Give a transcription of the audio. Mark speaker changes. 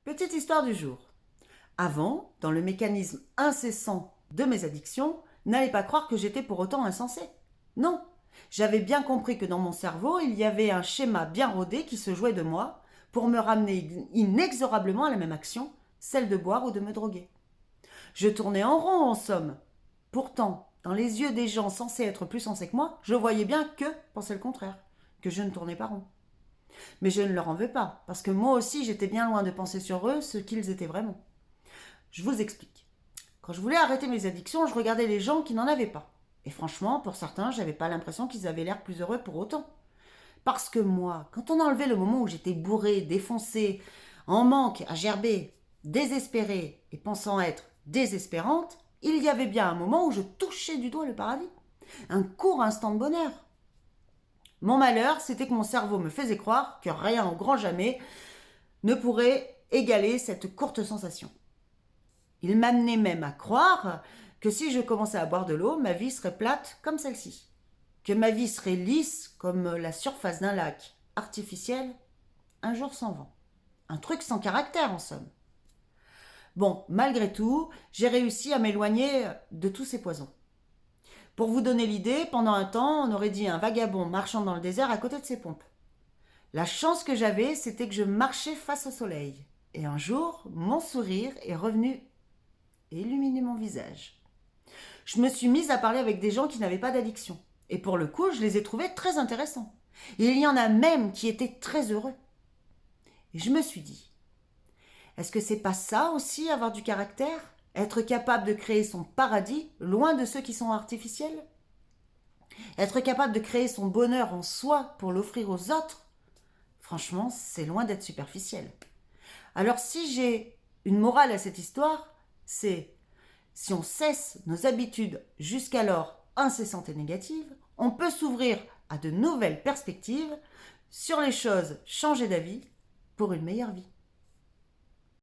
Speaker 1: Petite histoire du jour. Avant, dans le mécanisme incessant de mes addictions, n'allez pas croire que j'étais pour autant insensée. Non, j'avais bien compris que dans mon cerveau, il y avait un schéma bien rodé qui se jouait de moi pour me ramener inexorablement à la même action, celle de boire ou de me droguer. Je tournais en rond en somme. Pourtant, dans les yeux des gens censés être plus sensés que moi, je voyais bien que pensaient le contraire, que je ne tournais pas rond. Mais je ne leur en veux pas, parce que moi aussi j'étais bien loin de penser sur eux ce qu'ils étaient vraiment. Je vous explique. Quand je voulais arrêter mes addictions, je regardais les gens qui n'en avaient pas. Et franchement, pour certains, j'avais pas l'impression qu'ils avaient l'air plus heureux pour autant. Parce que moi, quand on enlevait le moment où j'étais bourrée, défoncée, en manque, à gerber, désespérée et pensant être désespérante, il y avait bien un moment où je touchais du doigt le paradis. Un court instant de bonheur. Mon malheur, c'était que mon cerveau me faisait croire que rien au grand jamais ne pourrait égaler cette courte sensation. Il m'amenait même à croire que si je commençais à boire de l'eau, ma vie serait plate comme celle-ci. Que ma vie serait lisse comme la surface d'un lac artificiel, un jour sans vent. Un truc sans caractère en somme. Bon, malgré tout, j'ai réussi à m'éloigner de tous ces poisons. Pour vous donner l'idée, pendant un temps, on aurait dit un vagabond marchant dans le désert à côté de ses pompes. La chance que j'avais, c'était que je marchais face au soleil. Et un jour, mon sourire est revenu et illuminer mon visage. Je me suis mise à parler avec des gens qui n'avaient pas d'addiction. Et pour le coup, je les ai trouvés très intéressants. Et il y en a même qui étaient très heureux. Et je me suis dit, est-ce que c'est pas ça aussi avoir du caractère? Être capable de créer son paradis loin de ceux qui sont artificiels? Être capable de créer son bonheur en soi pour l'offrir aux autres? Franchement, c'est loin d'être superficiel. Alors si j'ai une morale à cette histoire, c'est si on cesse nos habitudes jusqu'alors incessantes et négatives, on peut s'ouvrir à de nouvelles perspectives sur les choses, changer d'avis pour une meilleure vie.